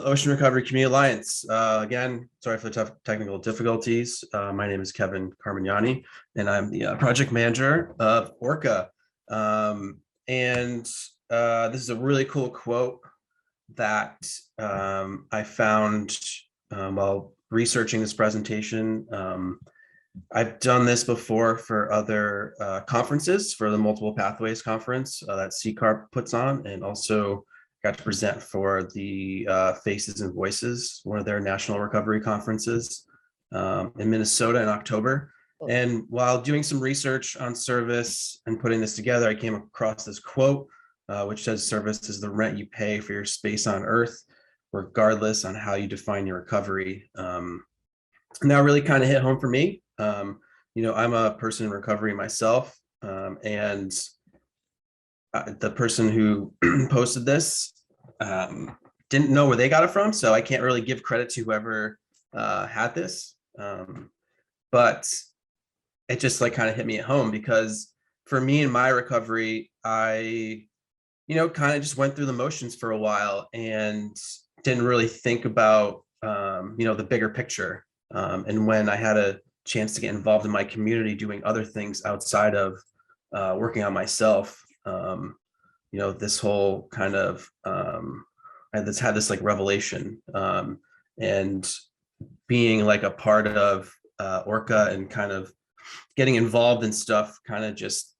Ocean Recovery Community Alliance. Again, sorry for the tough technical difficulties. My name is Kevin Carmignani, and I'm the project manager of ORCA. This is a really cool quote that I found while researching this presentation. I've done this before for other conferences, for the Multiple Pathways Conference that CCARP puts on, and also got to present for the Faces and Voices, one of their national recovery conferences in Minnesota in October. And while doing some research on service and putting this together, I came across this quote, which says, "Service is the rent you pay for your space on earth, regardless on how you define your recovery." And that really kind of hit home for me. I'm a person in recovery myself, and the person who posted this didn't know where they got it from, so I can't really give credit to whoever had this. But it just kind of hit me at home, because for me in my recovery, I kind of just went through the motions for a while and didn't really think about the bigger picture. And when I had a chance to get involved in my community doing other things outside of working on myself, this whole kind of I had this revelation, and being a part of ORCA and kind of getting involved in stuff kind of just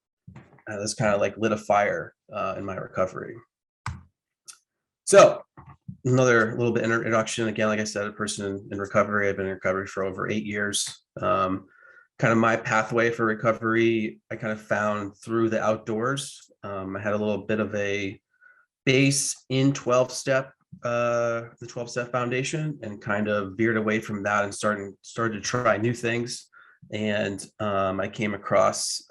this kind of lit a fire in my recovery. So another little bit introduction. Again, like I said, a person in recovery. I've been in recovery for over 8 years. Kind of my pathway for recovery, I kind of found through the outdoors. I had a little bit of a base in 12-step, the 12-step foundation, and kind of veered away from that and started to try new things. And I came across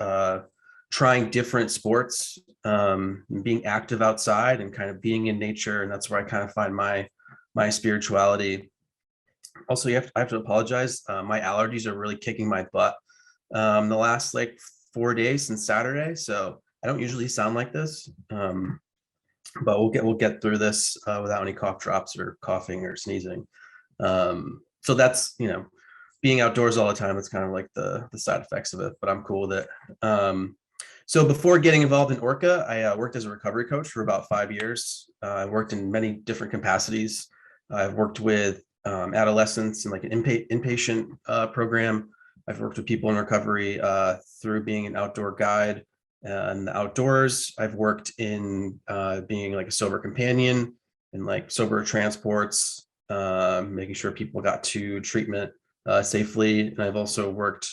trying different sports, being active outside and kind of being in nature. And that's where I kind of find my spirituality. Also, I have to apologize. My allergies are really kicking my butt the last 4 days since Saturday. So I don't usually sound like this, but we'll get through this without any cough drops or coughing or sneezing. So that's, being outdoors all the time. It's kind of the side effects of it, but I'm cool with it. So before getting involved in ORCA, I worked as a recovery coach for about 5 years. I worked in many different capacities. I've worked with adolescents in an inpatient program. I've worked with people in recovery through being an outdoor guide in the outdoors. I've worked in being a sober companion and sober transports, making sure people got to treatment safely. And I've also worked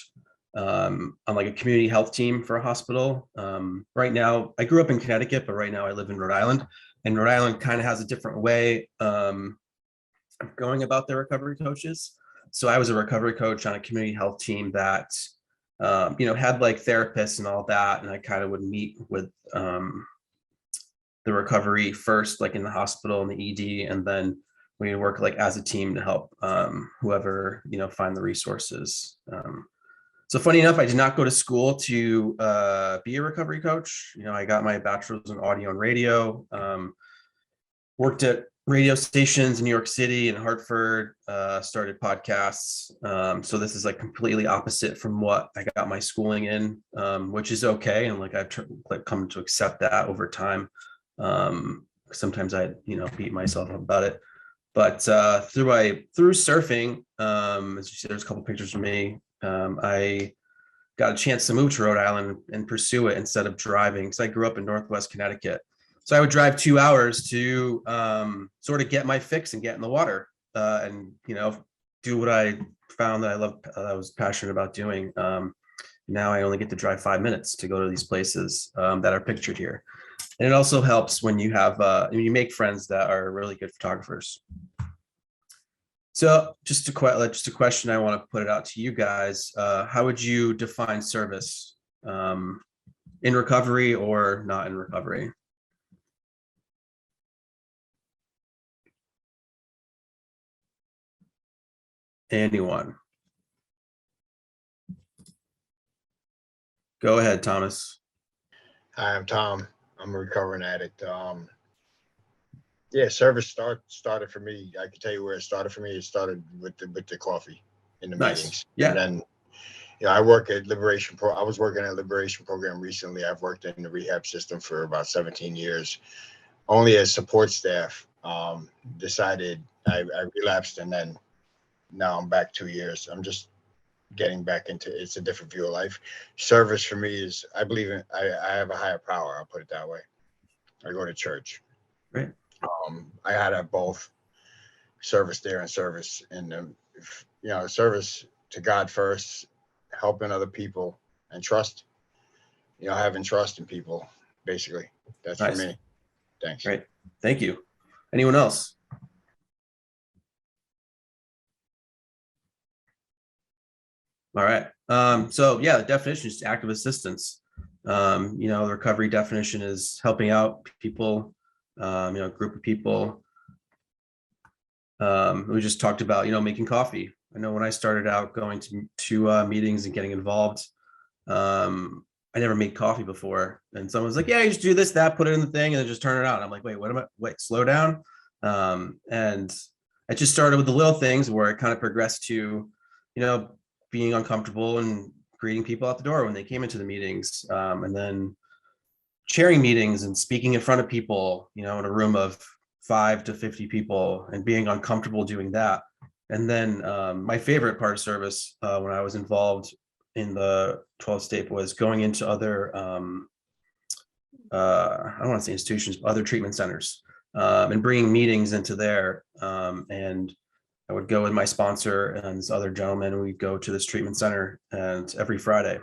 on a community health team for a hospital. Right now, I grew up in Connecticut, but right now I live in Rhode Island. And Rhode Island kind of has a different way of going about their recovery coaches. So I was a recovery coach on a community health team that had therapists and all that, and I kind of would meet with the recovery first, in the hospital and the ED, and then we would work as a team to help whoever find the resources. So funny enough, I did not go to school to be a recovery coach. I got my bachelor's in audio and radio, worked at radio stations in New York City and Hartford, started podcasts. So this is completely opposite from what I got my schooling in, which is okay. And I've come to accept that over time. Sometimes I, beat myself up about it. But through surfing, as you see, there's a couple pictures of me. I got a chance to move to Rhode Island and pursue it instead of driving, because I grew up in Northwest Connecticut. So I would drive 2 hours to sort of get my fix and get in the water and, do what I found that I loved, I was passionate about doing. Now I only get to drive 5 minutes to go to these places that are pictured here. And it also helps when you have, you make friends that are really good photographers. So just a question, I want to put it out to you guys. How would you define service in recovery or not in recovery? Anyone? Go ahead, Thomas. Hi, I'm Tom. I'm a recovering addict. Yeah, service started for me. I can tell you where it started for me. It started with the coffee in the Nice. meetings, and Yeah. then I work at Liberation Pro. I was working at Liberation Program recently. I've worked in the rehab system for about 17 years, only as support staff. Decided I relapsed, and then now I'm back 2 years. I'm just getting back into it's a different view of life. Service for me is I believe in I have a higher power. I'll put it that way. I go to church. Right. I had to both service there and service and service to God first, helping other people and trust. Having trust in people. Basically, that's for Nice. me. Thanks. Great. Thank you. Anyone else? All right. So yeah, the definition is active assistance. The recovery definition is helping out people, a group of people. We just talked about, making coffee. I know when I started out going to meetings and getting involved, I never made coffee before. And someone was like, yeah, you just do this, that, put it in the thing, and then just turn it on. I'm like, wait, slow down. And I just started with the little things where it kind of progressed to, being uncomfortable and greeting people at the door when they came into the meetings, and then chairing meetings and speaking in front of people, in a room of 5 to 50 people and being uncomfortable doing that. And then my favorite part of service when I was involved in the 12th state was going into other, I don't want to say institutions, but other treatment centers, and bringing meetings into there. And I would go with my sponsor and this other gentleman, and we'd go to this treatment center and every Friday.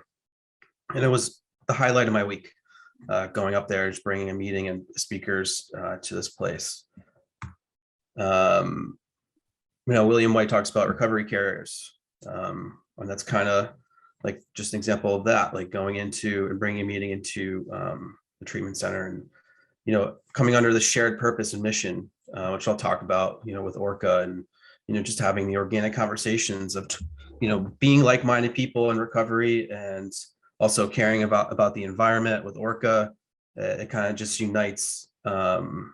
And it was the highlight of my week, going up there, just bringing a meeting and speakers to this place. William White talks about recovery carriers. And that's kind of like just an example of that, like going into and bringing a meeting into the treatment center and, coming under the shared purpose and mission, which I'll talk about, with ORCA and, just having the organic conversations of, being like-minded people in recovery and also caring about the environment with ORCA. It kind of just unites, everyone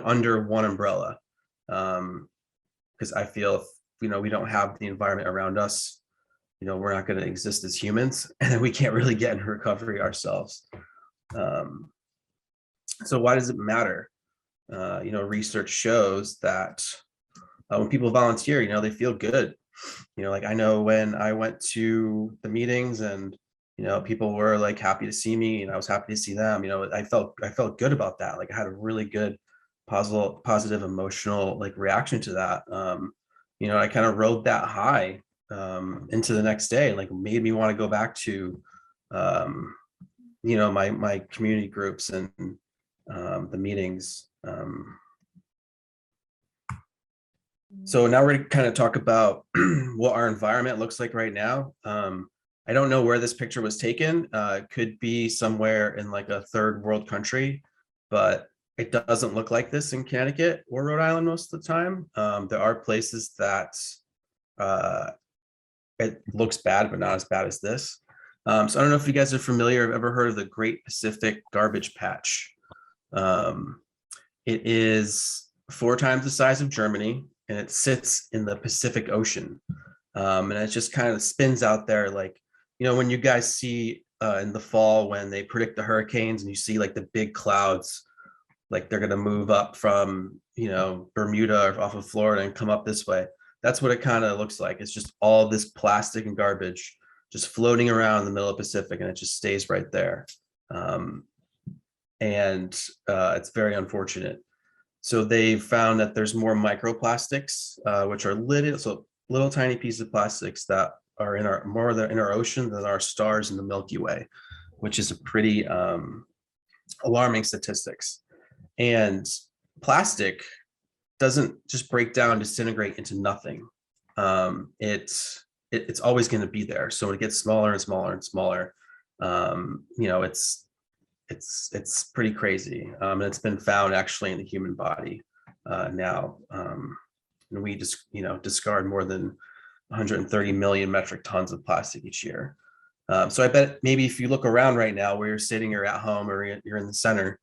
under one umbrella. Because I feel if, we don't have the environment around us, we're not going to exist as humans, and then we can't really get in recovery ourselves. So why does it matter? Research shows that when people volunteer, they feel good. Like I know when I went to the meetings and, people were like happy to see me and I was happy to see them, I felt good about that. Like I had a really good positive emotional like reaction to that. I kind of rode that high into the next day, like made me want to go back to, my community groups and the meetings. So now we're going to kind of talk about what our environment looks like right now. I don't know where this picture was taken. It could be somewhere in like a third world country, but it doesn't look like this in Connecticut or Rhode Island most of the time. There are places that it looks bad, but not as bad as this. So I don't know if you guys are familiar, have ever heard of the Great Pacific Garbage Patch. It is 4 times the size of Germany, and it sits in the Pacific Ocean. And it just kind of spins out there like, when you guys see in the fall when they predict the hurricanes and you see like the big clouds, like they're going to move up from, Bermuda or off of Florida and come up this way. That's what it kind of looks like. It's just all this plastic and garbage just floating around in the middle of the Pacific, and it just stays right there. And it's very unfortunate. So they found that there's more microplastics, which are little tiny pieces of plastics that are in our ocean than our stars in the Milky Way, which is a pretty alarming statistics. And plastic doesn't just break down, disintegrate into nothing. It's always going to be there. So when it gets smaller and smaller and smaller, it's pretty crazy. And it's been found actually in the human body now. And we just, discard more than 130 million metric tons of plastic each year. So I bet maybe if you look around right now where you're sitting or at home or you're in the center,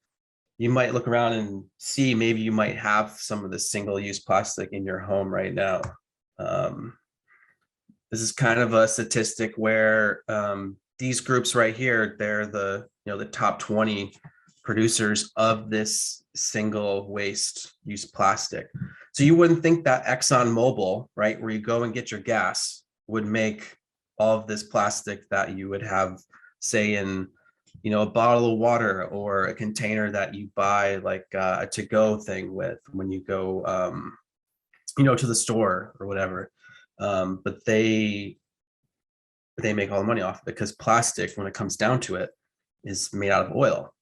you might look around and see maybe you might have some of the single-use plastic in your home right now. This is kind of a statistic where these groups right here, they're the top 20 producers of this single waste use plastic. So you wouldn't think that ExxonMobil, right, where you go and get your gas, would make all of this plastic that you would have, say, in a bottle of water or a container that you buy like a to-go thing with when you go to the store or whatever. But they make all the money off of it because plastic, when it comes down to it, is made out of oil.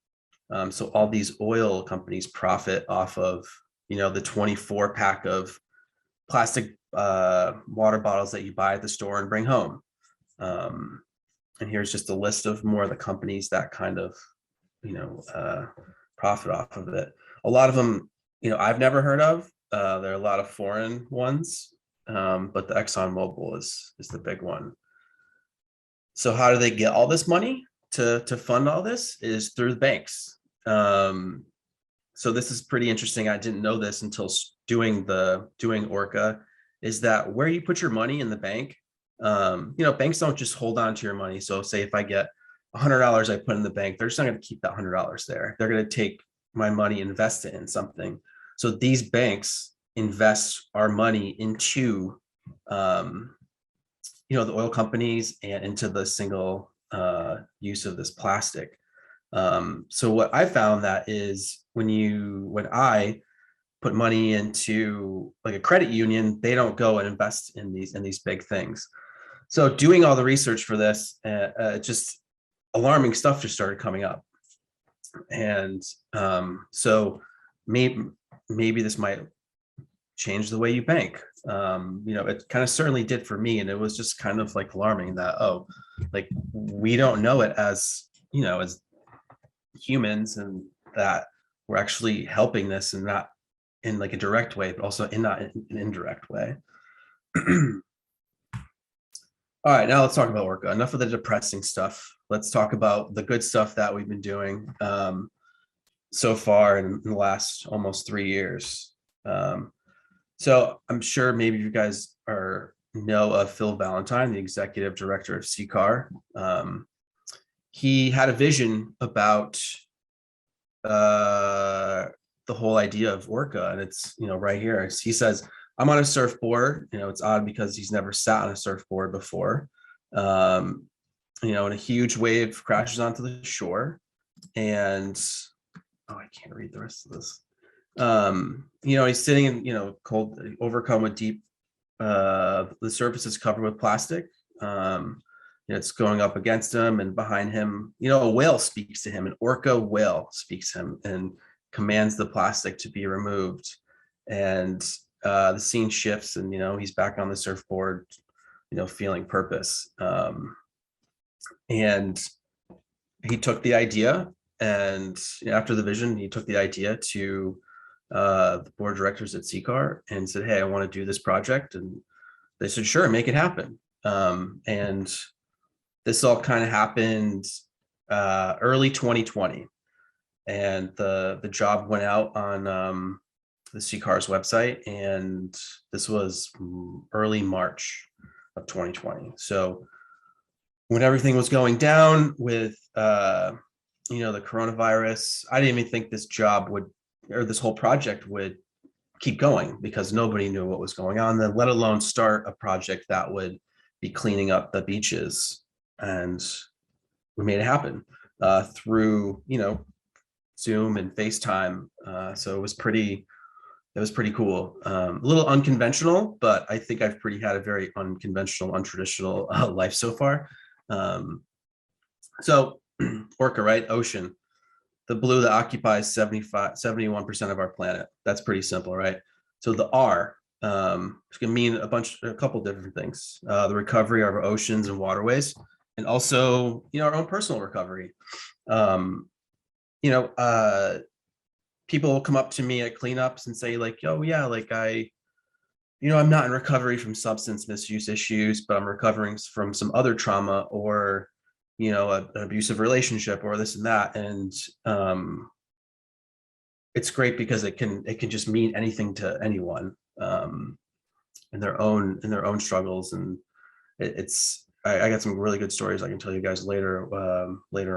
So all these oil companies profit off of the 24 pack of plastic water bottles that you buy at the store and bring home. And here's just a list of more of the companies that kind of profit off of it. A lot of them I've never heard of. There are a lot of foreign ones, but the ExxonMobil is the big one. So how do they get all this money to fund all this? Is through the banks. So this is pretty interesting. I didn't know this until doing ORCA, is that where you put your money in the bank, banks don't just hold on to your money. So say if I get $100 I put in the bank, they're just not going to keep that $100 there. They're going to take my money, invest it in something. So these banks invest our money into, the oil companies and into the single use of this plastic. So what I found that is when I put money into like a credit union, they don't go and invest in these big things. So doing all the research for this, just alarming stuff just started coming up. And so maybe this might change the way you bank. It kind of certainly did for me. And it was just kind of like alarming that, like we don't know it as humans, and that we're actually helping this, and not in like a direct way, but also not in an indirect way. All right, now let's talk about ORCA. Enough of the depressing stuff. Let's talk about the good stuff that we've been doing so far in the last almost 3 years. So I'm sure maybe you guys know of Phil Valentine, the executive director of CCAR. He had a vision about the whole idea of ORCA, and it's right here. He says, I'm on a surfboard. It's odd because he's never sat on a surfboard before. And a huge wave crashes onto the shore, and I can't read the rest of this. He's sitting in cold, overcome with deep. The surface is covered with plastic. It's going up against him, and behind him, a whale speaks to him. An orca whale speaks to him and commands the plastic to be removed. And the scene shifts, and he's back on the surfboard, feeling purpose. And he took the idea, and after the vision, he took the idea to the board of directors at CCAR and said, hey, I want to do this project. And they said, sure, make it happen. And this all kind of happened early 2020. And the job went out on the CCAR's website, and this was early March of 2020. So when everything was going down with the coronavirus, I didn't even think this whole project would keep going, because nobody knew what was going on, then let alone start a project that would be cleaning up the beaches. And we made it happen through Zoom and FaceTime. So it was pretty cool. A little unconventional, but I think I've had a very unconventional, untraditional life so far. So ORCA, right? Ocean, the blue that occupies 71% of our planet. That's pretty simple, right? So the R, it's gonna mean a couple different things. The recovery of our oceans and waterways, and also, our own personal recovery. People will come up to me at cleanups and say like, oh yeah, like I'm not in recovery from substance misuse issues, but I'm recovering from some other trauma, or, an abusive relationship, or this and that. And it's great because it can just mean anything to anyone, in their own struggles. And I got some really good stories I can tell you guys later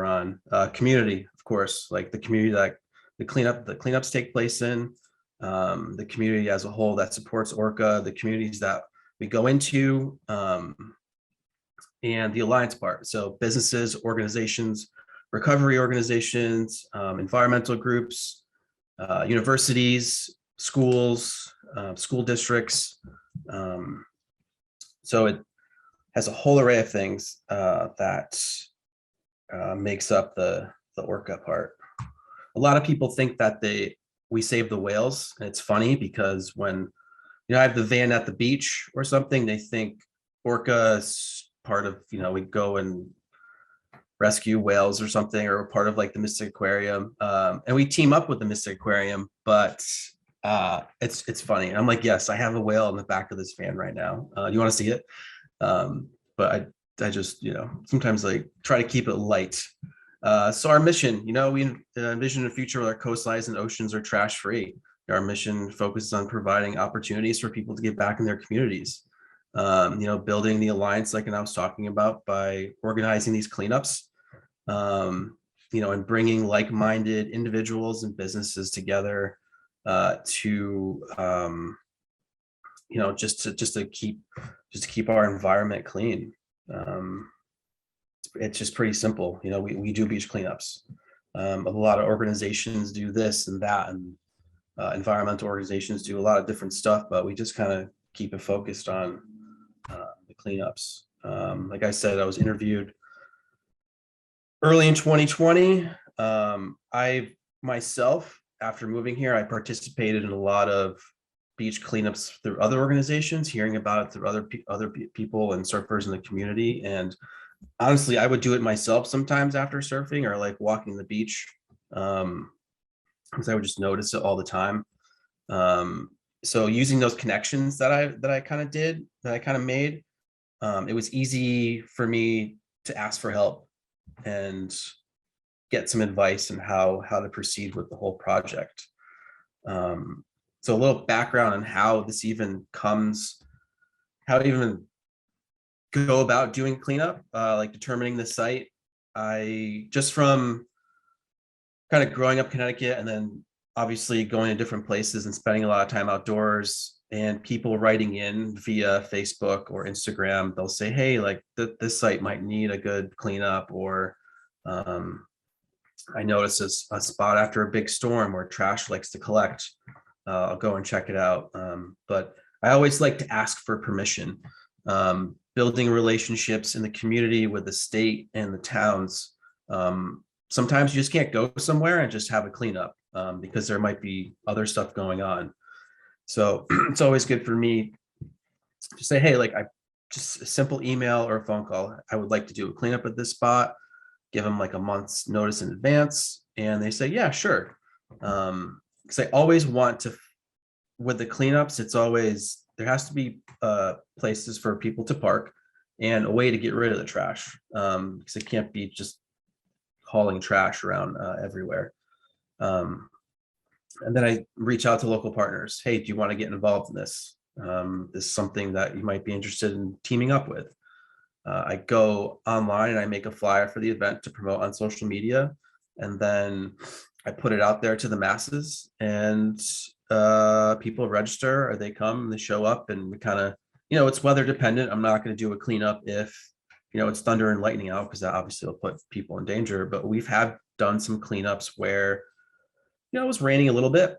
on. Community, of course, like the community that the cleanups take place in, the community as a whole that supports ORCA, the communities that we go into, and the alliance part. So businesses, organizations, recovery organizations, environmental groups, universities, schools, school districts. So it has a whole array of things that makes up the ORCA part. A lot of people think that we save the whales, and it's funny because when I have the van at the beach or something, they think ORCA is part of, we go and rescue whales or something, or part of like the Mystic Aquarium, and we team up with the Mystic Aquarium. But it's funny. I'm like, yes, I have a whale in the back of this van right now. You want to see it? But I just, sometimes like try to keep it light. So our mission, we envision a future where our coastlines and oceans are trash free. Our mission focuses on providing opportunities for people to get back in their communities. Building the alliance, like I was talking about, by organizing these cleanups, and bringing like-minded individuals and businesses together to just to keep our environment clean. It's just pretty simple. We do beach cleanups. A lot of organizations do this and that, and environmental organizations do a lot of different stuff, but we just kind of keep it focused on the cleanups. Like I said, I was interviewed early in 2020. I myself, after moving here, I participated in a lot of beach cleanups through other organizations, hearing about it through other people and surfers in the community. And honestly, I would do it myself sometimes after surfing or like walking the beach, because I would just notice it all the time. So using those connections that I kind of made, it was easy for me to ask for help and get some advice on how to proceed with the whole project. So a little background on how this even comes, how to even go about doing cleanup, like determining the site. I just, from kind of growing up in Connecticut and then obviously going to different places and spending a lot of time outdoors, and people writing in via Facebook or Instagram, they'll say, hey, like this site might need a good cleanup, or I noticed a spot after a big storm where trash likes to collect. I'll go and check it out. But I always like to ask for permission. Building relationships in the community with the state and the towns. Sometimes you just can't go somewhere and just have a cleanup because there might be other stuff going on. So it's always good for me to say, hey, like just a simple email or a phone call. I would like to do a cleanup at this spot. Give them like a month's notice in advance, and they say, yeah, sure. Because I always want to, with the cleanups, it's always, there has to be places for people to park and a way to get rid of the trash, because it can't be just hauling trash around everywhere. And then I reach out to local partners. Hey, do you want to get involved in this? This is something that you might be interested in teaming up with. I go online and I make a flyer for the event to promote on social media, and then I put it out there to the masses, and people register, or they come and they show up, and we kind of, it's weather dependent. I'm not going to do a cleanup if it's thunder and lightning out, because that obviously will put people in danger. But we've done some cleanups where it was raining a little bit,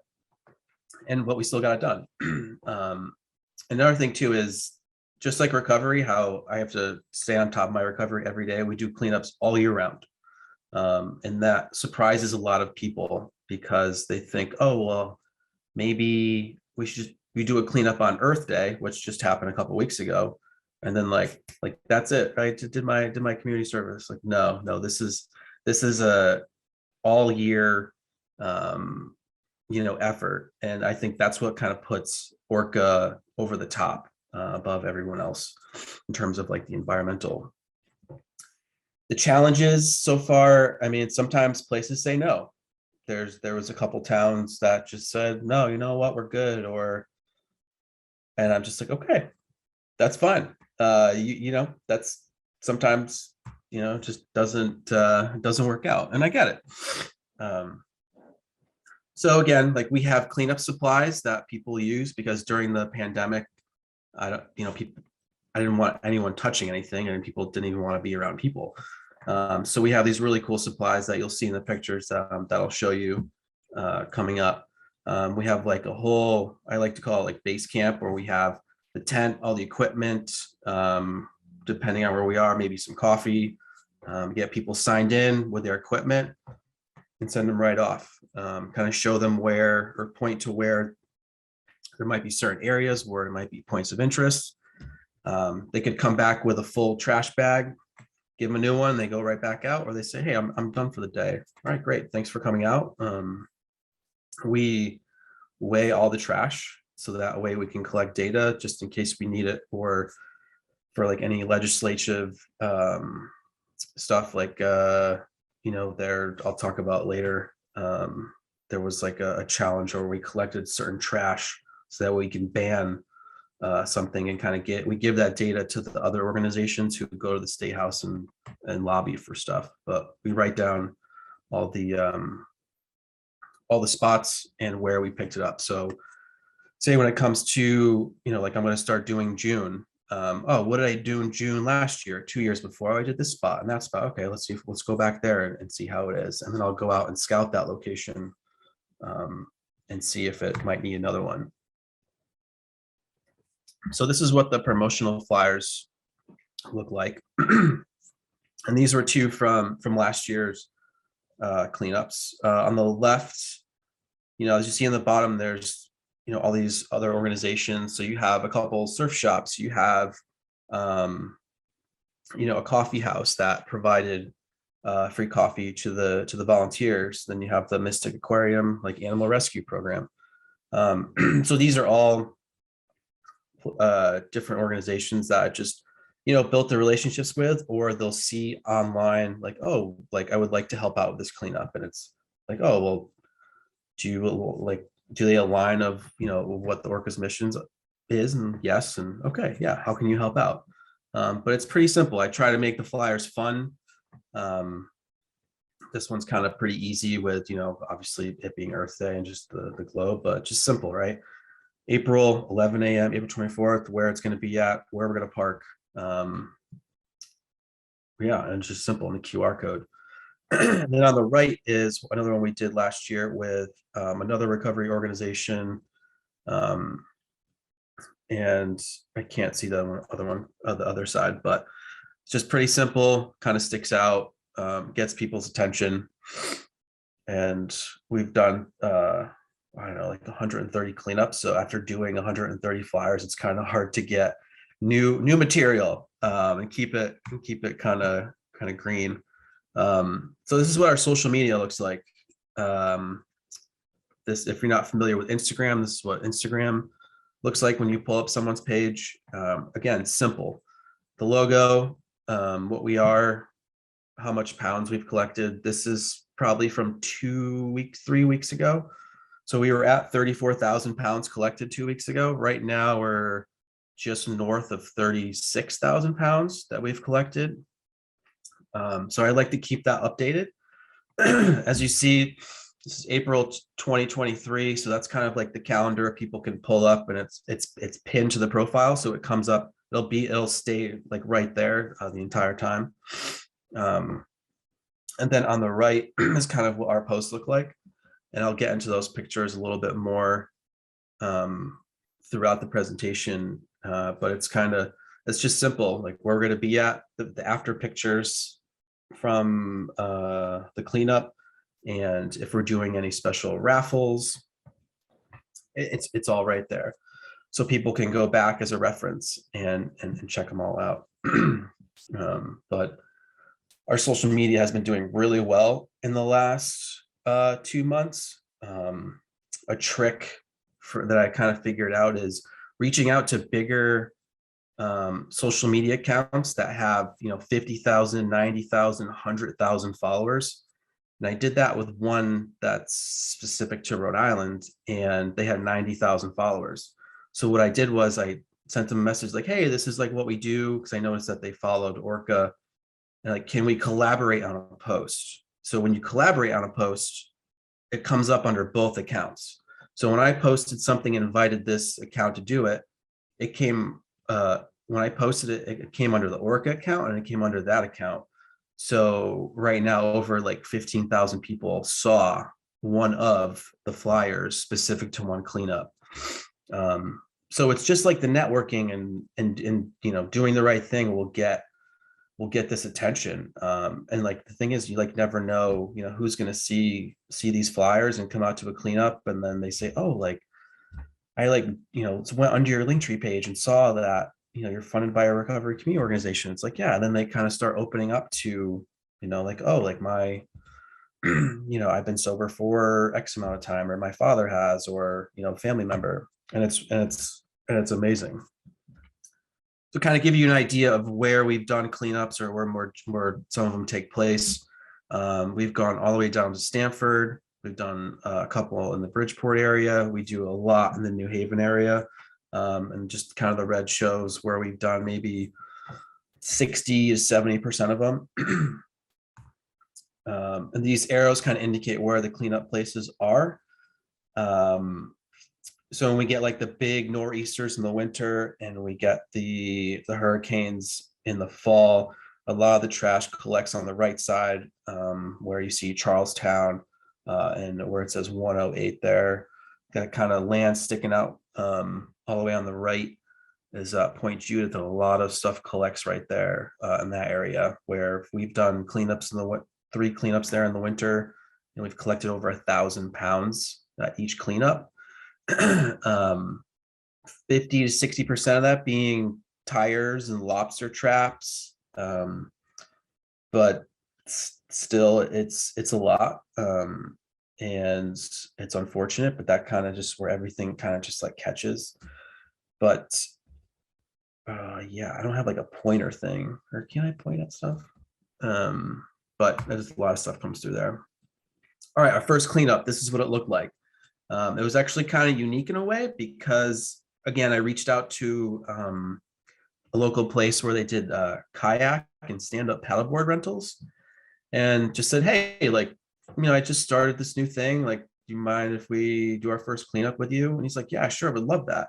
but we still got it done. Another thing too is, just like recovery, how I have to stay on top of my recovery every day. We do cleanups all year round. And that surprises a lot of people, because they think, oh, well, maybe we do a cleanup on Earth Day, which just happened a couple of weeks ago. And then like that's it. I did my community service. Like, no, this is a all year effort. And I think that's what kind of puts ORCA over the top, above everyone else, in terms of like the environmental. The challenges so far, I mean, sometimes places say no. there was a couple towns that just said, no, you know what, we're good. And I'm just like, okay, that's fine. You know, that's sometimes, you know, just doesn't work out, and I get it. Um, so again, like we have cleanup supplies that people use because during the pandemic, I don't, you know, people, I didn't want anyone touching anything, and people didn't even want to be around people. So we have these really cool supplies that you'll see in the pictures that I'll show you coming up. We have like a whole, I like to call it like base camp, where we have the tent, all the equipment, depending on where we are, maybe some coffee, get people signed in with their equipment and send them right off. Kind of show them where, or point to where there might be certain areas where it might be points of interest. They could come back with a full trash bag, give them a new one, they go right back out, or they say, hey, I'm done for the day. All right, great, thanks for coming out. We weigh all the trash, so that way we can collect data just in case we need it, or for like any legislative stuff, like you know, I'll talk about later. There was like a challenge where we collected certain trash so that we can ban something, and kind of we give that data to the other organizations who go to the state house and lobby for stuff. But we write down all the spots and where we picked it up. So say when it comes to, you know, like I'm going to start doing June. Oh, what did I do in June last year, 2 years before? Oh, I did this spot and that spot. Okay, let's go back there and see how it is. And then I'll go out and scout that location and see if it might need another one. So this is what the promotional flyers look like. And these were two from last year's cleanups. On the left, you know, as you see in the bottom, there's, you know, all these other organizations. So you have a couple surf shops, you have, you know, a coffee house that provided free coffee to the volunteers. Then you have the Mystic Aquarium, like animal rescue program. So these are all different organizations that I just, you know, built the relationships with, or they'll see online like, oh, like I would like to help out with this cleanup, and it's like, oh, well, do they align of, you know, what the ORCA's missions is? And yes, and okay, yeah, how can you help out? But it's pretty simple. I try to make the flyers fun. This one's kind of pretty easy with, you know, obviously it being Earth Day and just the globe, but just simple, right? April 11 a.m., April 24th, where it's going to be at, where we're going to park. Yeah, and it's just simple in the QR code. And then on the right is another one we did last year with another recovery organization. And I can't see the other one on the other side, but it's just pretty simple, kind of sticks out, gets people's attention. And we've done, I don't know, like 130 cleanups. So after doing 130 flyers, it's kind of hard to get new material and keep it kind of green. So this is what our social media looks like. This, if you're not familiar with Instagram, this is what Instagram looks like when you pull up someone's page. Again, simple. The logo, what we are, how much pounds we've collected. This is probably from 3 weeks ago. So we were at 34,000 pounds collected 2 weeks ago. Right now we're just north of 36,000 pounds that we've collected. So I like to keep that updated. As you see, this is April 2023. So that's kind of like the calendar people can pull up, and it's pinned to the profile. So it comes up, it'll stay like right there the entire time. And then on the right is kind of what our posts look like. And I'll get into those pictures a little bit more throughout the presentation. But it's just simple, like where we're going to be at, the after pictures from the cleanup. And if we're doing any special raffles, it's all right there. So people can go back as a reference and check them all out. But our social media has been doing really well in the last 2 months. A trick that I kind of figured out is reaching out to bigger social media accounts that have, you know, 50,000, 90,000, 100,000 followers, And I did that with one that's specific to Rhode Island, and they had 90,000 followers. So what I did was I sent them a message like, hey, this is like what we do, because I noticed that they followed ORCA. And like, can we collaborate on a post? So when you collaborate on a post, it comes up under both accounts. So when I posted something and invited this account to do it, it came, when I posted it, it came under the ORCA account and it came under that account. So right now, over like 15,000 people saw one of the flyers specific to one cleanup. So it's just like the networking and you know, doing the right thing will get this attention. And like the thing is, you like never know, you know, who's going to see these flyers and come out to a cleanup, and then they say, oh, like I like, you know, went under your Linktree page and saw that, you know, you're funded by a recovery community organization. It's like, yeah. And then they kind of start opening up to, you know, like, oh, like my, you know, I've been sober for X amount of time, or my father has, or, you know, family member. And it's amazing. To kind of give you an idea of where we've done cleanups, or where some of them take place. We've gone all the way down to Stamford. We've done a couple in the Bridgeport area. We do a lot in the New Haven area. And just kind of the red shows where we've done maybe 60 to 70% of them. And these arrows kind of indicate where the cleanup places are. So when we get like the big nor'easters in the winter, and we get the hurricanes in the fall, a lot of the trash collects on the right side, where you see Charlestown, and where it says 108 there. That kind of land sticking out all the way on the right is Point Judith, and a lot of stuff collects right there in that area, where we've done cleanups in the 3 cleanups there in the winter, and we've collected over 1,000 pounds at each cleanup. 50 to 60% of that being tires and lobster traps, but still it's a lot, and it's unfortunate, but that kind of just where everything kind of just like catches. But yeah, I don't have like a pointer thing, or can I point at stuff? But there's a lot of stuff comes through there. All right, our first cleanup, this is what it looked like. It was actually kind of unique in a way, because again, I reached out to a local place where they did kayak and stand-up paddleboard rentals, and just said, hey, like, you know, I just started this new thing. Like, do you mind if we do our first cleanup with you? And he's like, yeah, sure, would love that.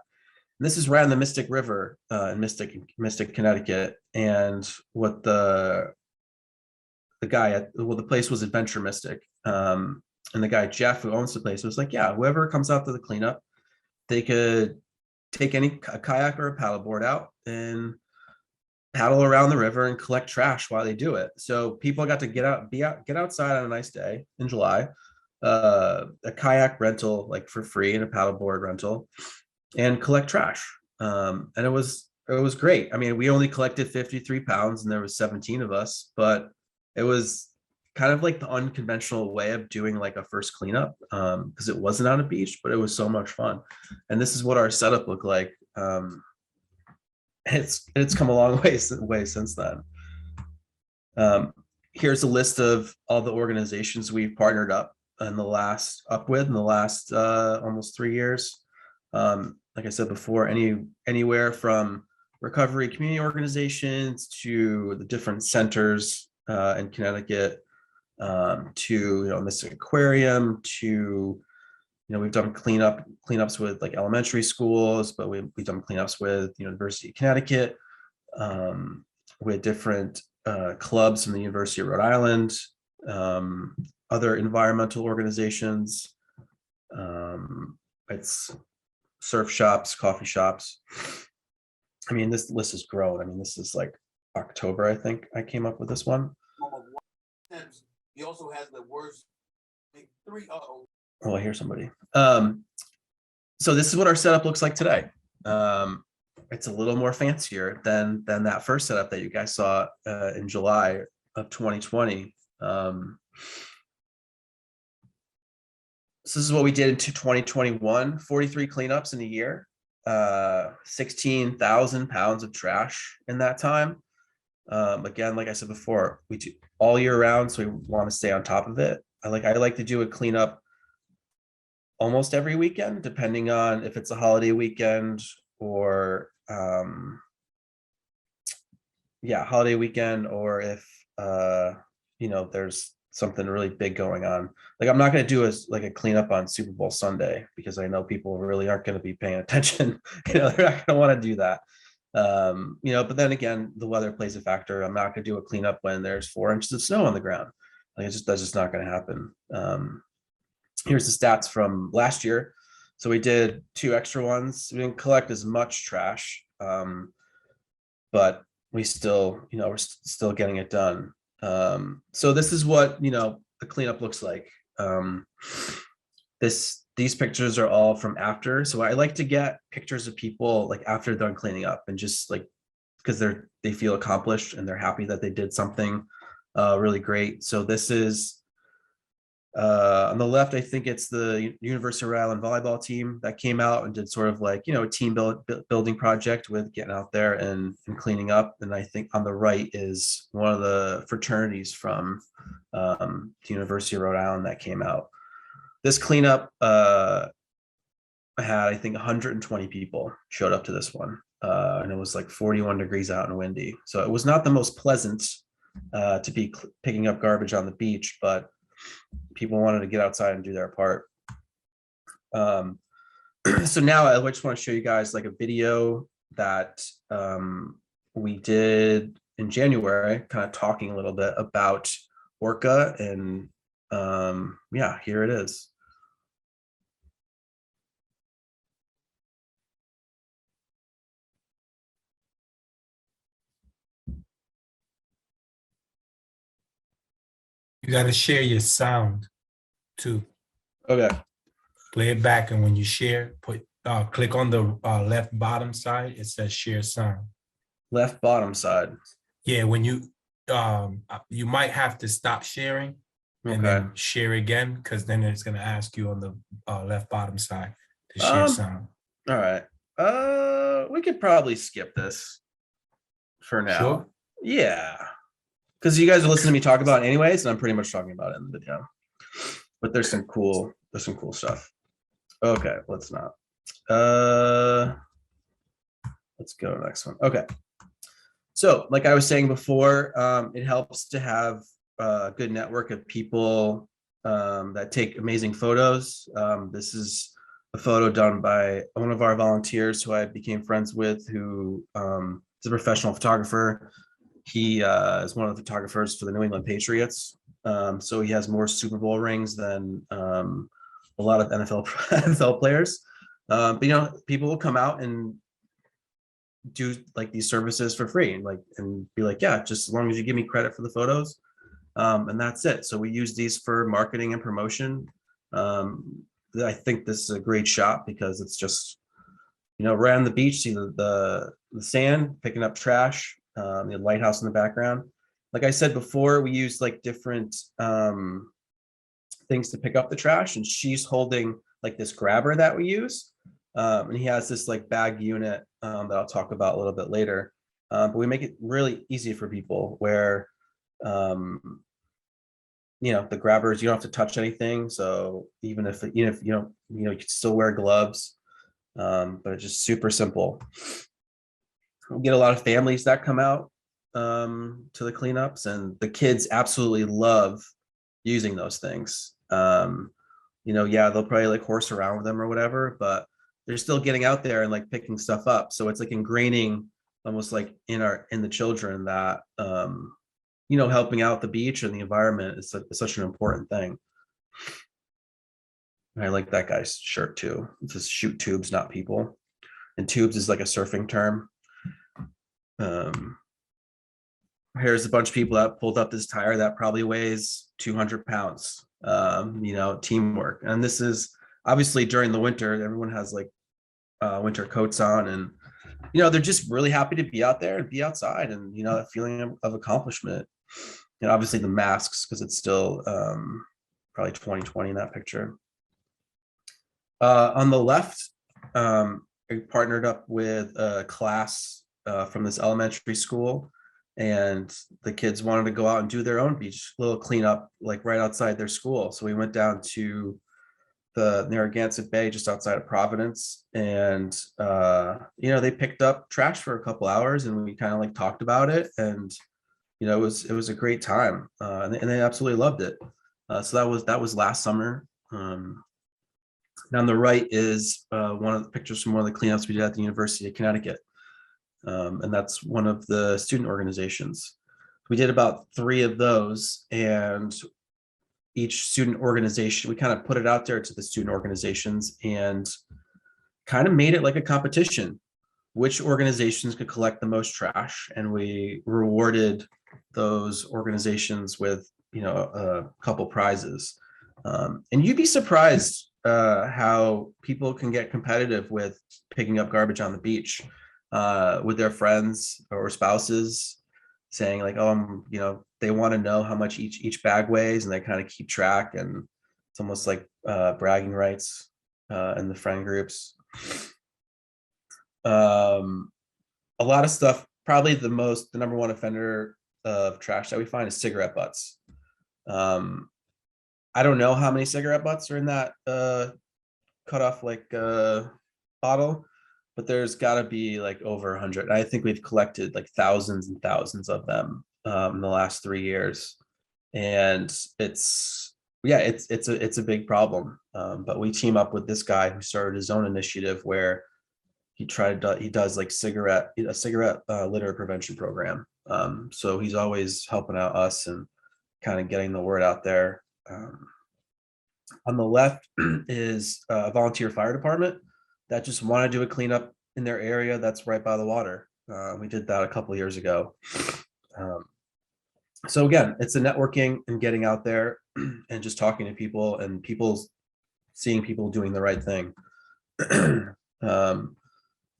And this is right on the Mystic River in Mystic, Connecticut. And what the guy at, well, the place was Adventure Mystic. And the guy, Jeff, who owns the place, was like, yeah, whoever comes out to the cleanup, they could take a kayak or a paddleboard out and paddle around the river and collect trash while they do it. So people got to get outside on a nice day in July, a kayak rental like for free, and a paddleboard rental, and collect trash. And it was great. I mean, we only collected 53 pounds, and there was 17 of us, but it was kind of like the unconventional way of doing like a first cleanup, because it wasn't on a beach, but it was so much fun. And this is what our setup looked like. It's come a long way since then. Here's a list of all the organizations we've partnered up in the last almost 3 years. Like I said before, anywhere from recovery community organizations to the different centers in Connecticut, to, you know, Mystic Aquarium, to, you know, we've done cleanups with like elementary schools, but we've done cleanups with University of Connecticut, with different clubs from the University of Rhode Island, other environmental organizations. It's surf shops, coffee shops. I mean, this list has grown. I mean, this is like October, I think I came up with this one. He also has the worst big 3. Oh, I hear somebody. So this is what our setup looks like today. It's a little more fancier than that first setup that you guys saw in July of 2020. So this is what we did into 2021, 43 cleanups in a year, 16,000 pounds of trash in that time. Again, like I said before, we do all year round, so we want to stay on top of it. I like to do a cleanup almost every weekend, depending on if it's a holiday weekend or yeah, holiday weekend, or if there's something really big going on. Like I'm not going to do a cleanup on Super Bowl Sunday because I know people really aren't going to be paying attention. They're not going to want to do that. But then again, the weather plays a factor. I'm not going to do a cleanup when there's 4 inches of snow on the ground. Like that's just not going to happen. Here's the stats from last year. So we did 2 extra ones. We didn't collect as much trash, but we still, we're still getting it done. So this is what, the cleanup looks like. These pictures are all from after. So I like to get pictures of people like after they're done cleaning up and just like, because they feel accomplished and they're happy that they did something really great. So this is on the left, I think it's the University of Rhode Island volleyball team that came out and did sort of like, a team building project with getting out there and cleaning up. And I think on the right is one of the fraternities from the University of Rhode Island that came out. This cleanup had, I think, 120 people showed up to this one. And it was like 41 degrees out and windy. So it was not the most pleasant to be picking up garbage on the beach, but people wanted to get outside and do their part. So now I just want to show you guys like a video that we did in January, kind of talking a little bit about ORCA, and yeah, here it is. You got to share your sound too. Okay. Play it back, and when you share, click on the left bottom side. It says share sound. Left bottom side. Yeah, when you might have to stop sharing and then share again, because then it's going to ask you on the left bottom side to share sound. All right. We could probably skip this for now. Sure. Yeah. Because you guys are listening to me talk about it anyways, and I'm pretty much talking about it in the video. But there's some cool stuff. Okay, let's not. Let's go to the next one. Okay. So, like I was saying before, it helps to have a good network of people that take amazing photos. This is a photo done by one of our volunteers who I became friends with, who is a professional photographer. He is one of the photographers for the New England Patriots. So he has more Super Bowl rings than a lot of NFL players. But people will come out and do like these services for free, and be like, yeah, just as long as you give me credit for the photos, and that's it. So we use these for marketing and promotion. I think this is a great shot because it's just, right on the beach, see the sand, picking up trash. The lighthouse in the background. Like I said before, we use like different things to pick up the trash, and she's holding like this grabber that we use, and he has this like bag unit that I'll talk about a little bit later. But we make it really easy for people where the grabbers, you don't have to touch anything. So even if you can still wear gloves, but it's just super simple. We get a lot of families that come out to the cleanups, and the kids absolutely love using those things. Yeah, they'll probably like horse around with them or whatever, but they're still getting out there and like picking stuff up. So it's like ingraining almost like in the children that helping out the beach and the environment is such an important thing. And I like that guy's shirt too. It says shoot tubes, not people. And tubes is like a surfing term. Here's a bunch of people that pulled up this tire that probably weighs 200 pounds. Teamwork. And this is obviously during the winter, everyone has like winter coats on, and they're just really happy to be out there and be outside, and that feeling of accomplishment. And obviously the masks, because it's still probably 2020 in that picture. On the left, I partnered up with a class from this elementary school, and the kids wanted to go out and do their own beach little cleanup, like right outside their school. So we went down to the Narragansett Bay just outside of Providence, and they picked up trash for a couple hours, and we kind of like talked about it, and it was a great time, and they absolutely loved it. So that was last summer. On the right is one of the pictures from one of the cleanups we did at the University of Connecticut. And that's one of the student organizations. We did about 3 of those, and each student organization, we kind of put it out there to the student organizations and kind of made it like a competition. Which organizations could collect the most trash, and we rewarded those organizations with a couple prizes. And you'd be surprised how people can get competitive with picking up garbage on the beach with their friends or spouses, saying like, oh, they want to know how much each bag weighs, and they kind of keep track, and it's almost like bragging rights in the friend groups. A lot of stuff. Probably the number one offender of trash that we find is cigarette butts. I don't know how many cigarette butts are in that cut off bottle, but there's got to be like over 100. I think we've collected like thousands and thousands of them in the last 3 years, and it's a big problem. But we team up with this guy who started his own initiative where he does like a cigarette litter prevention program. So he's always helping out us and kind of getting the word out there. On the left is a volunteer fire department that just want to do a cleanup in their area that's right by the water. We did that a couple years ago. So again, it's a networking and getting out there and just talking to people, and seeing people doing the right thing.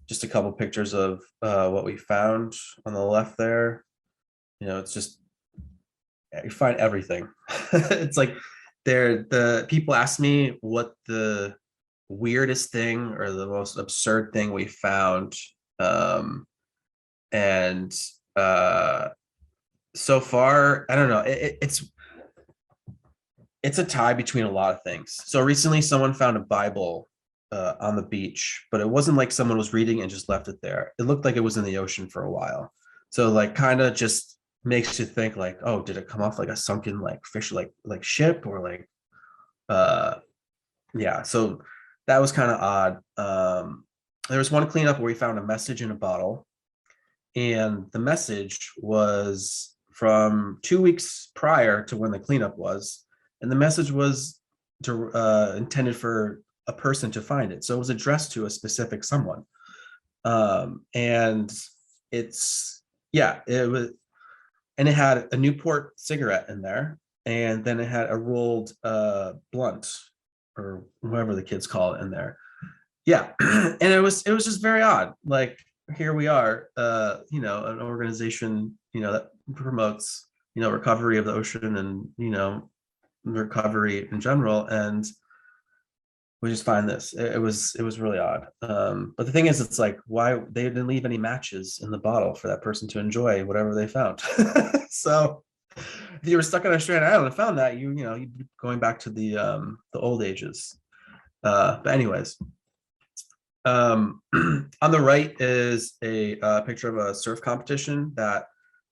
Just a couple pictures of what we found on the left there. It's just, you find everything. It's like the people ask me what the weirdest thing or the most absurd thing we found. And so far, I don't know. It's a tie between a lot of things. So recently someone found a Bible on the beach, but it wasn't like someone was reading and just left it there. It looked like it was in the ocean for a while. So like kind of just makes you think like, oh, did it come off like a sunken like fish like ship, or like yeah. So that was kind of odd. There was one cleanup where we found a message in a bottle, and the message was from 2 weeks prior to when the cleanup was, and the message was intended for a person to find it. So it was addressed to a specific someone. And it was, and it had a Newport cigarette in there, and then it had a rolled blunt, or whatever the kids call it, in there. Yeah. And it was just very odd. Like, here we are, an organization, that promotes, recovery of the ocean and, recovery in general. And we just find this. It was really odd. But the thing is, it's like, why they didn't leave any matches in the bottle for that person to enjoy whatever they found. So if you were stuck on a stranded island and found that, you'd be going back to the old ages. But anyways, on the right is a picture of a surf competition that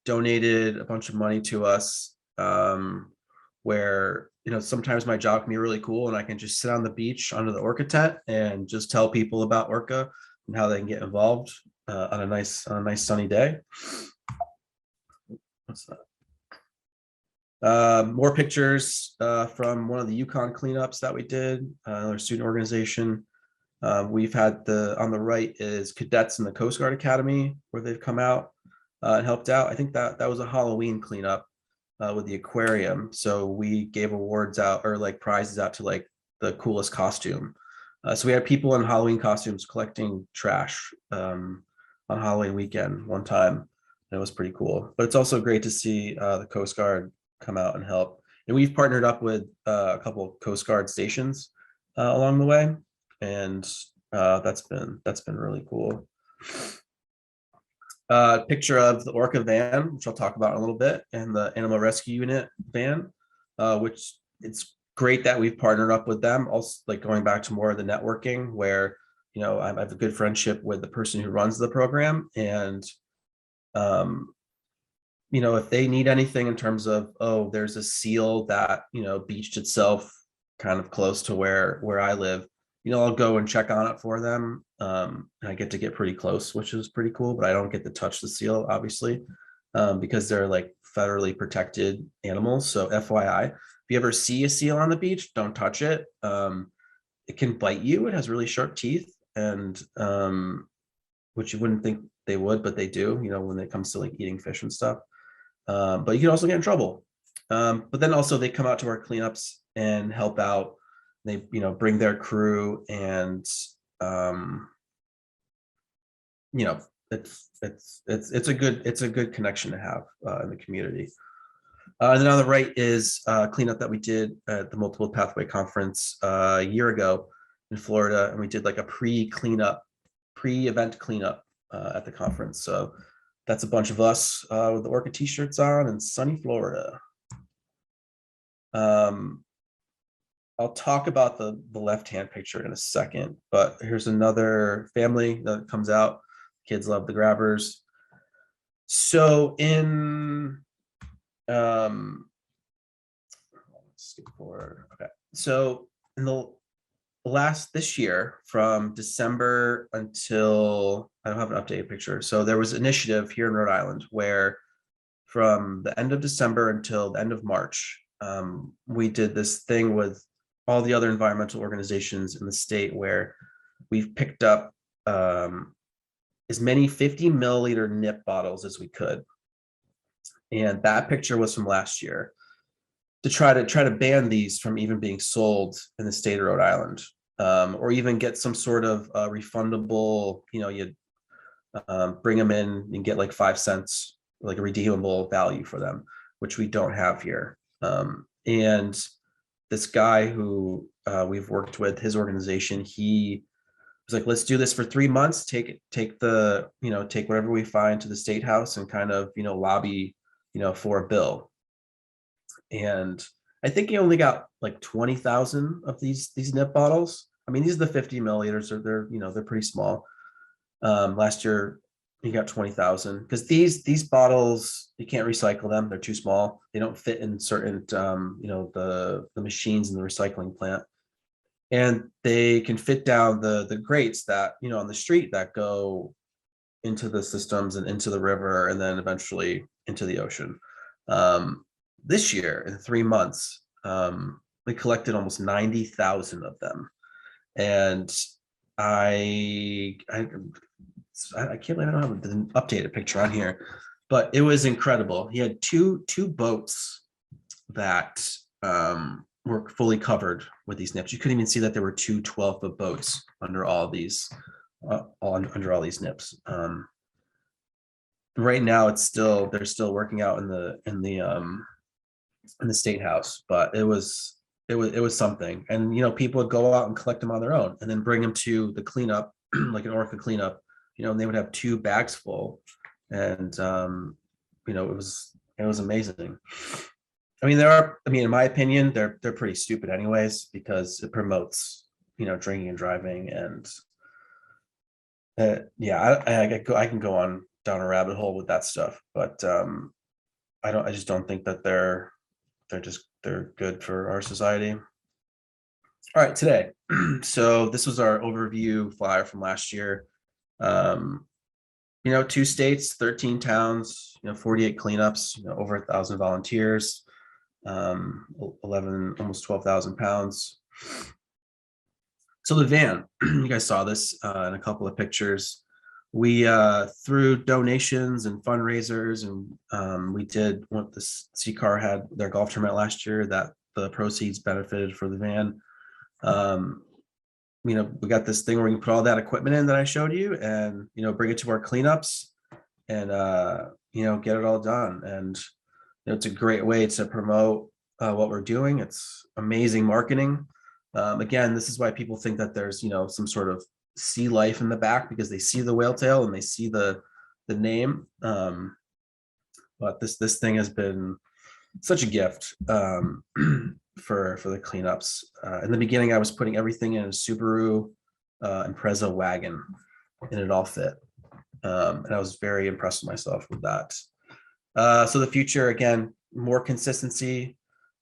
donated a bunch of money to us, where sometimes my job can be really cool, and I can just sit on the beach under the ORCA tent and just tell people about ORCA and how they can get involved on a nice sunny day. What's that? More pictures from one of the Yukon cleanups that we did, another student organization. We've had on the right is cadets in the Coast Guard Academy, where they've come out and helped out. I think that was a Halloween cleanup with the aquarium. So we gave awards out, or like prizes out, to like the coolest costume. So we had people in Halloween costumes collecting trash on Halloween weekend one time. And it was pretty cool. But it's also great to see the Coast Guard come out and help. And we've partnered up with a couple of Coast Guard stations along the way, and that's been really cool. Picture of the ORCA van, which I'll talk about in a little bit, and the animal rescue unit van, which it's great that we've partnered up with them. Also, like going back to more of the networking, where I have a good friendship with the person who runs the program, and if they need anything in terms of, oh, there's a seal that beached itself kind of close to where I live, I'll go and check on it for them. And I get to get pretty close, which is pretty cool, but I don't get to touch the seal, obviously, because they're like federally protected animals. So FYI, if you ever see a seal on the beach, don't touch it. It can bite you. It has really sharp teeth, and which you wouldn't think they would, but they do, when it comes to like eating fish and stuff. But you can also get in trouble. But then also they come out to our cleanups and help out. They, bring their crew, and it's a good connection to have in the community. And then on the right is cleanup that we did at the Multiple Pathway Conference a year ago in Florida, and we did like a pre-event cleanup at the conference. So that's a bunch of us with the ORCA t-shirts on in sunny Florida. I'll talk about the left-hand picture in a second, but here's another family that comes out. Kids love the grabbers. So in skip forward. Okay. So in this year, from December until, I don't have an updated picture. So there was an initiative here in Rhode Island where from the end of December until the end of March, we did this thing with all the other environmental organizations in the state where we've picked up as many 50 milliliter nip bottles as we could. And that picture was from last year, to try to ban these from even being sold in the state of Rhode Island, or even get some sort of refundable, you bring them in and get like 5 cents, like a redeemable value for them, which we don't have here. And this guy who we've worked with, his organization, he was like, let's do this for 3 months, take whatever we find to the state house and kind of, lobby, for a bill. And I think he only got like 20,000 of these nip bottles. I mean, these are the 50 milliliters, or they're pretty small. Last year he got 20,000 because these bottles, you can't recycle them. They're too small. They don't fit in certain, the machines in the recycling plant. And they can fit down the grates that, on the street that go into the systems and into the river and then eventually into the ocean. This year, in 3 months, we collected almost 90,000 of them. And I can't believe I don't have an updated picture on here, but it was incredible. He had two boats that were fully covered with these nips. You couldn't even see that there were two 12-foot boats under all these under all these nips. Right now, they're still working out in the state house, but it was something. And people would go out and collect them on their own, and then bring them to the cleanup, like an ORCA cleanup. And they would have 2 bags full, and it was amazing. I mean, in my opinion, they're pretty stupid anyways, because it promotes, drinking and driving, and I can go on down a rabbit hole with that stuff, but I just don't think that they're good for our society. All right, today. So this was our overview flyer from last year. 2 states, 13 towns, 48 cleanups, over 1,000 volunteers, almost 12,000 pounds. So the van, you guys saw this in a couple of pictures. We through donations and fundraisers, and we did what the C-Car had their golf tournament last year, that the proceeds benefited for the van. We got this thing where we can put all that equipment in that I showed you, and bring it to our cleanups, and get it all done. And it's a great way to promote what we're doing. It's amazing marketing. Again, this is why people think that there's some sort of sea life in the back, because they see the whale tail and they see the the name. But this thing has been such a gift for the cleanups. In the beginning, I was putting everything in a Subaru Impreza wagon, and it all fit. And I was very impressed with myself with that. So the future, again, more consistency.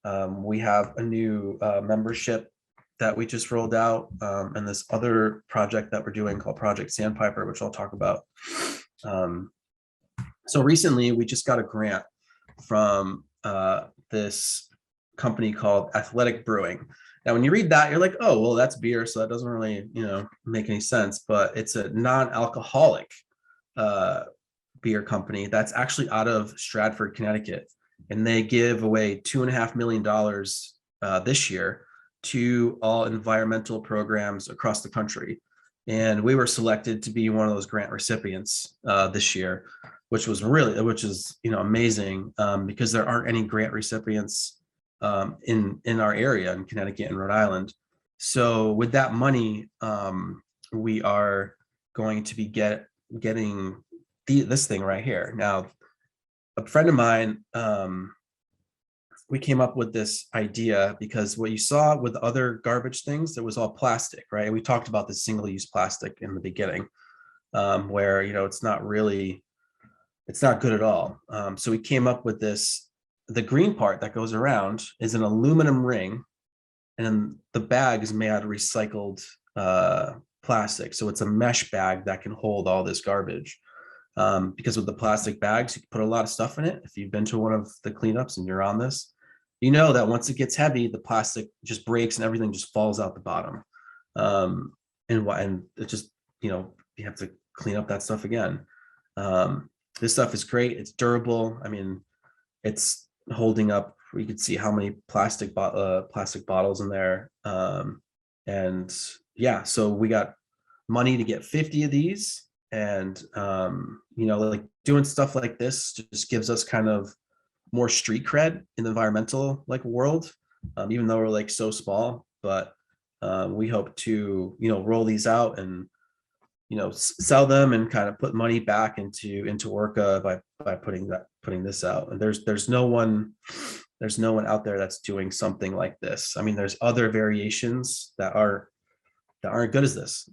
We have a new membership that we just rolled out, and this other project that we're doing called Project Sandpiper, which I'll talk about. So recently, we just got a grant from this company called Athletic Brewing. Now, when you read that, you're like, oh, well, that's beer, so that doesn't really, make any sense. But it's a non-alcoholic beer company that's actually out of Stratford, Connecticut, and they give away $2.5 million this year to all environmental programs across the country. And we were selected to be one of those grant recipients this year, which is amazing because there aren't any grant recipients in our area in Connecticut and Rhode Island. So with that money, we are going to be getting this thing right here. Now, a friend of mine, we came up with this idea because what you saw with other garbage things, it was all plastic, right? We talked about the single-use plastic in the beginning, where it's not good at all. So we came up with this. The green part that goes around is an aluminum ring, and then the bag is made out of recycled plastic. So it's a mesh bag that can hold all this garbage. Because with the plastic bags, you can put a lot of stuff in it. If you've been to one of the cleanups and you're on this, you know that once it gets heavy, the plastic just breaks and everything just falls out the bottom. And it just, you have to clean up that stuff again. This stuff is great. It's durable. I mean, it's holding up. You can see how many plastic bottles in there. And yeah, so we got money to get 50 of these. And, like doing stuff like this just gives us kind of more street cred in the environmental world, even though we're so small, but we hope to, roll these out and, sell them and kind of put money back into ORCA by putting this out. And there's no one out there that's doing something like this. I mean, there's other variations that aren't good as this.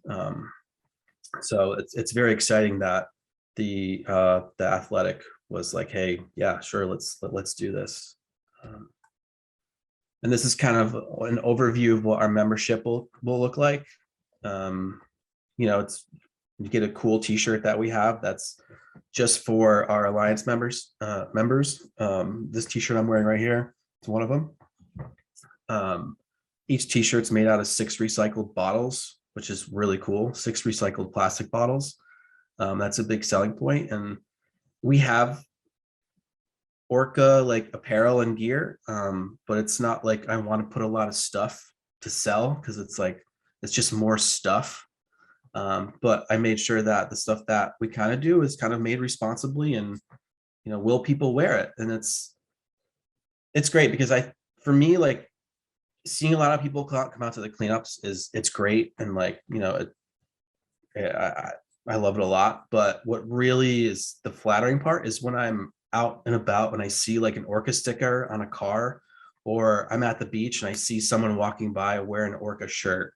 So it's very exciting that the Athletic was like, hey, yeah, sure, let's do this. And this is kind of an overview of what our membership will look like. You get a cool T-shirt that we have that's just for our Alliance members. This T-shirt I'm wearing right here, it's one of them. Each T-shirt's made out of 6 recycled bottles, which is really cool. 6 recycled plastic bottles. That's a big selling point. And we have ORCA apparel and gear, but it's not like I want to put a lot of stuff to sell because it's just more stuff. But I made sure that the stuff that we kind of do is kind of made responsibly, and will people wear it? And it's great because for me, seeing a lot of people come out to the cleanups it's great, and I love it a lot. But what really is the flattering part is when I'm out and about and I see an ORCA sticker on a car, or I'm at the beach and I see someone walking by wearing an ORCA shirt,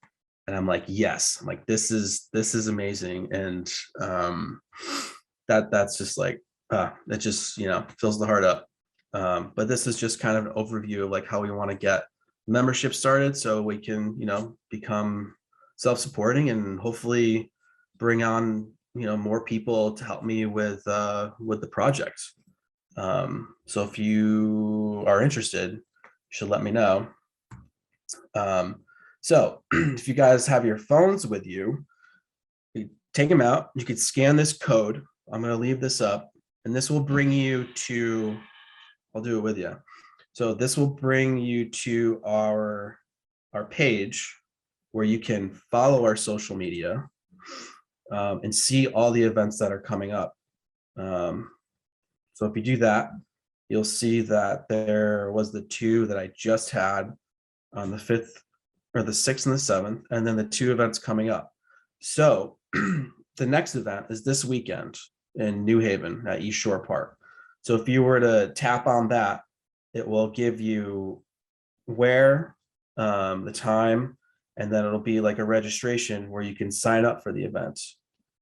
and I'm like, yes, I'm like, this is amazing. And that's just it just fills the heart up. But this is just kind of an overview of how we want to get membership started, so we can become self-supporting and hopefully bring on more people to help me with the project. So if you are interested, you should let me know. So if you guys have your phones with you, take them out. You could scan this code. I'm going to leave this up, and this will bring you to, I'll do it with you. So this will bring you to our page where you can follow our social media and see all the events that are coming up. So if you do that, you'll see that there was the 2 that I just had on the 5th or the 6th and the 7th, and then the 2 events coming up. So the next event is this weekend. in New Haven at East Shore Park. So if you were to tap on that, it will give you where, the time, and then it'll be like a registration where you can sign up for the event.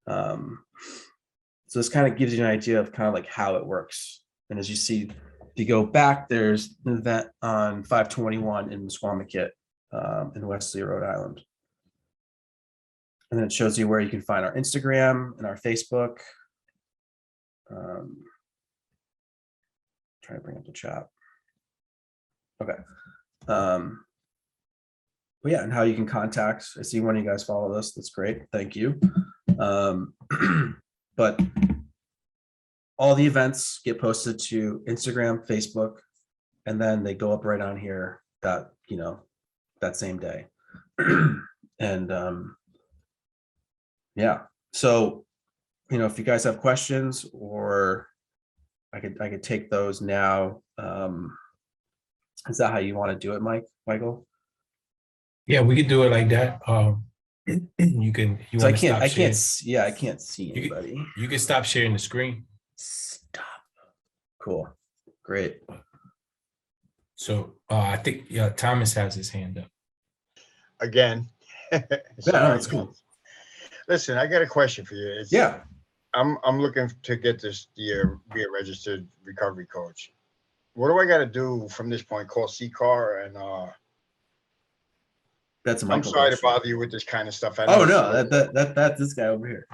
So this kind of gives you an idea of kind of like how it works. And as you see, if you go back, there's an event on 521 in Squamicut, in Wesley, Rhode Island. And then it shows you where you can find our Instagram and our Facebook. Try to bring up the chat. Okay. But yeah, and how you can contact. I see one of you guys follow this. That's great. Thank you. But all the events get posted to Instagram, Facebook, and then they go up right on here that, that same day. And yeah, so, if you guys have questions, or I could take those now. Is that how you want to do it, Michael? Yeah, we could do it like that. You So want to stop sharing? I can't see anybody. You can stop sharing the screen. Stop. Cool. Great. So I think Thomas has his hand up. Again. Yeah, no, that's cool. Listen, I got a question for you. Yeah. I'm looking to get this year, be a registered recovery coach. What do I got to do from this point? Call CCAR and That's a I'm Michael sorry to question. bother you with this kind of stuff. I Oh know no, that's this guy over here.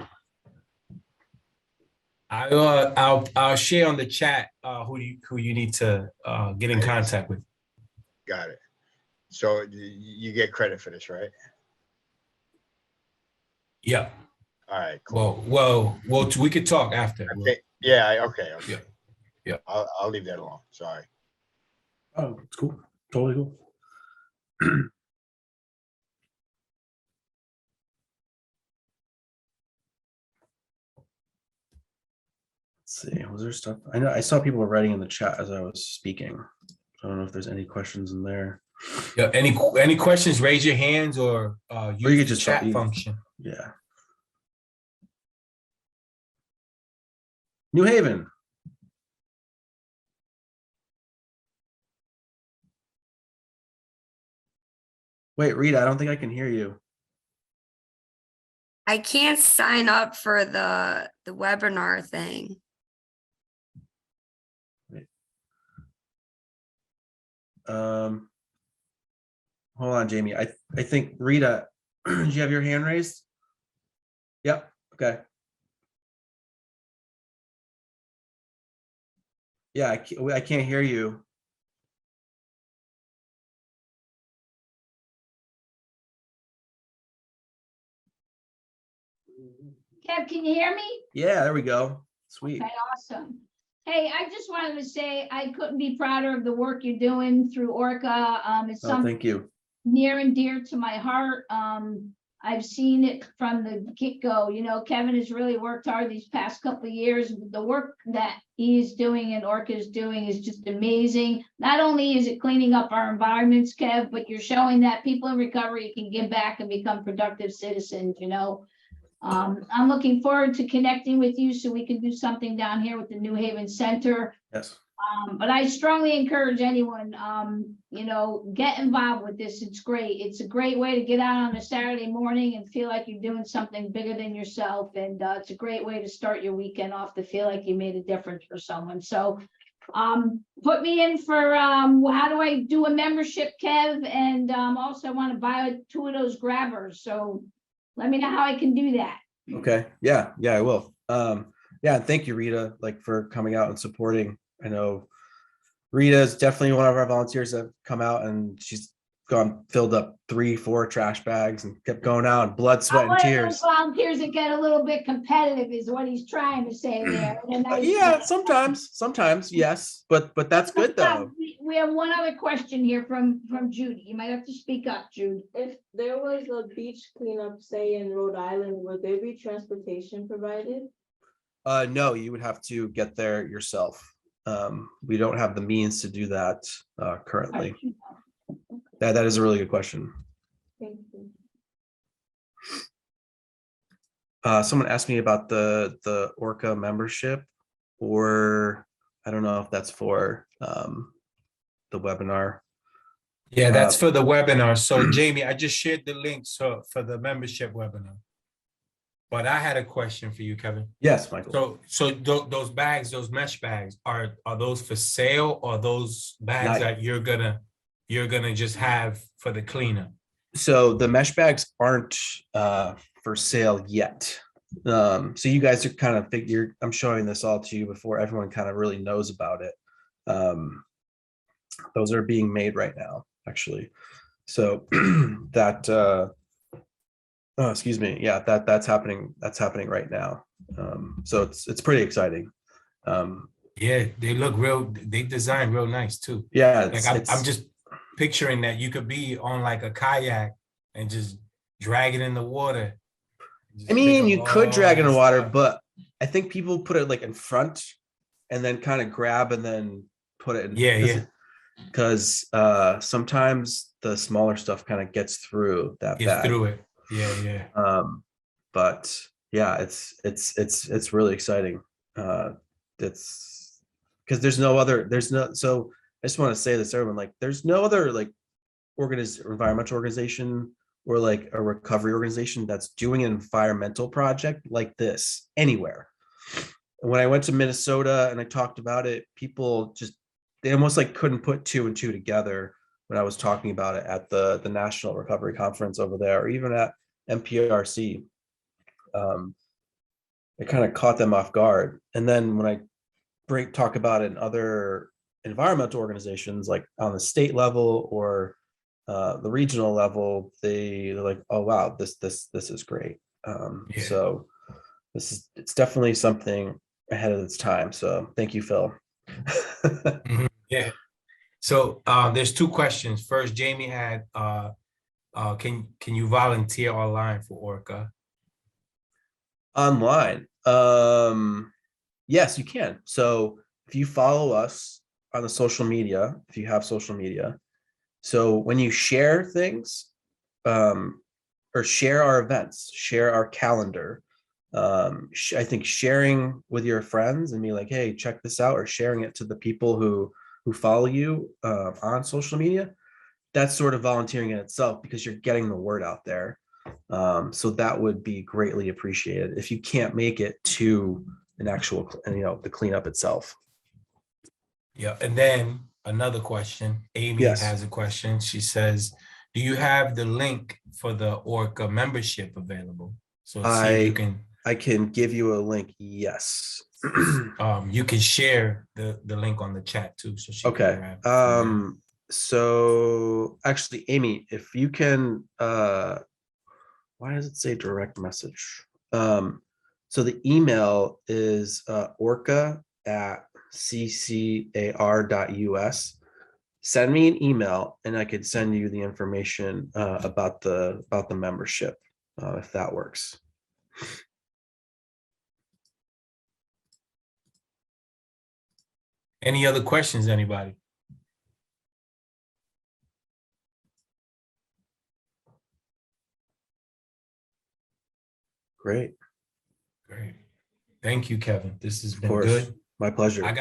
I'll share on the chat who you need to get in contact with. Got it. So you get credit for this, right? Yeah. All right, cool. Well, we could talk after. Okay. Yeah, okay. Yeah. Yeah. I'll leave that alone. Sorry. Oh, it's cool. Totally cool. Let's see. Was there stuff? I know I saw people were writing in the chat as I was speaking. I don't know if there's any questions in there. Yeah. Any questions? Raise your hands or use you could the just chat function. Yeah. New Haven. Wait, Rita, I don't think I can hear you. I can't sign up for the webinar thing. Wait. Hold on, Jamie. I think Rita, did you have your hand raised? Yep. Okay. Yeah, I can't hear you. Kev, can you hear me? Yeah, there we go. Sweet. Okay, awesome. Hey, I just wanted to say I couldn't be prouder of the work you're doing through ORCA. It's Oh, something thank you. near and dear to my heart. I've seen it from the get-go. Kevin has really worked hard these past couple of years. The work that he's doing and ORCA is doing is just amazing. Not only is it cleaning up our environments, Kev, but you're showing that people in recovery can give back and become productive citizens, I'm looking forward to connecting with you so we can do something down here with the New Haven Center. Yes. But I strongly encourage anyone, get involved with this. It's great. It's a great way to get out on a Saturday morning and feel like you're doing something bigger than yourself. And it's a great way to start your weekend off to feel like you made a difference for someone. So put me in for how do I do a membership, Kev? And also I want to buy 2 of those grabbers. So let me know how I can do that. Okay. Yeah, I will. Yeah, and thank you, Rita, for coming out and supporting. I know Rita is definitely one of our volunteers that have come out, and she's filled up 3-4 trash bags and kept going out, blood, sweat, and tears. Volunteers that get a little bit competitive is what he's trying to say there. Yeah, sometimes, yes, but that's good though. We have one other question here from Judy. You might have to speak up, Judy. If there was a beach cleanup, say in Rhode Island, would there be transportation provided? No, you would have to get there yourself. We don't have the means to do that currently. That is a really good question. Thank you. Someone asked me about the ORCA membership, or I don't know if that's for the webinar. Yeah, that's Uh, for the webinar. So Jamie, I just shared the link for the membership webinar. But I had a question for you, Kevin. Yes, Michael. So those bags, those mesh bags, are those for sale, or those bags Not- that you're gonna just have for the cleanup? So the mesh bags aren't for sale yet. So you guys are kind of figured, I'm showing this all to you before everyone kind of really knows about it. Those are being made right now, actually. So that oh, excuse me, yeah, that's happening. That's happening right now. So it's pretty exciting. Yeah, they look real. They design real nice too. Yeah, Like I'm just picturing that you could be on like a kayak and just drag it in the water. I mean, you could drag it in the water, but I think people put it like in front and then kind of grab and then put it in. Yeah. Because sometimes the smaller stuff kind of gets through that Gets bag. through it. Yeah. But yeah, it's really exciting. It's because so I just want to say this to everyone, like there's no other like environmental organization or like a recovery organization that's doing an environmental project like this anywhere. And when I went to Minnesota and I talked about it, people just they almost like couldn't put two and two together when I was talking about it at the National Recovery Conference over there, or even at MPRC. It kind of caught them off guard. And then when I talk about it in other environmental organizations, like on the state level or the regional level, they're like, "Oh wow, this is great." Yeah. So it's definitely something ahead of its time. So thank you, Phil. Yeah. So there's two questions. First, Jamie had can you volunteer online for ORCA? Online. Yes, you can. So if you follow us on the social media, if you have social media, so when you share things, or share our events, share our calendar, I think sharing with your friends and be like, hey, check this out, or sharing it to the people who follow you on social media, that's sort of volunteering in itself because you're getting the word out there. So that would be greatly appreciated if you can't make it to an actual, the cleanup itself. Yeah. And then another question. Amy Yes. has a question. She says, do you have the link for the ORCA membership available? So see if you can. I can give you a link. Yes. You can share the link on the chat too. So she Okay. can grab So actually, Amy, if you can, why does it say direct message? So the email is orca@ccar.us. Send me an email and I could send you the information about the membership, if that works. Any other questions, anybody? Great. Great. Thank you, Kevin. This has Of been course. good. My pleasure. I got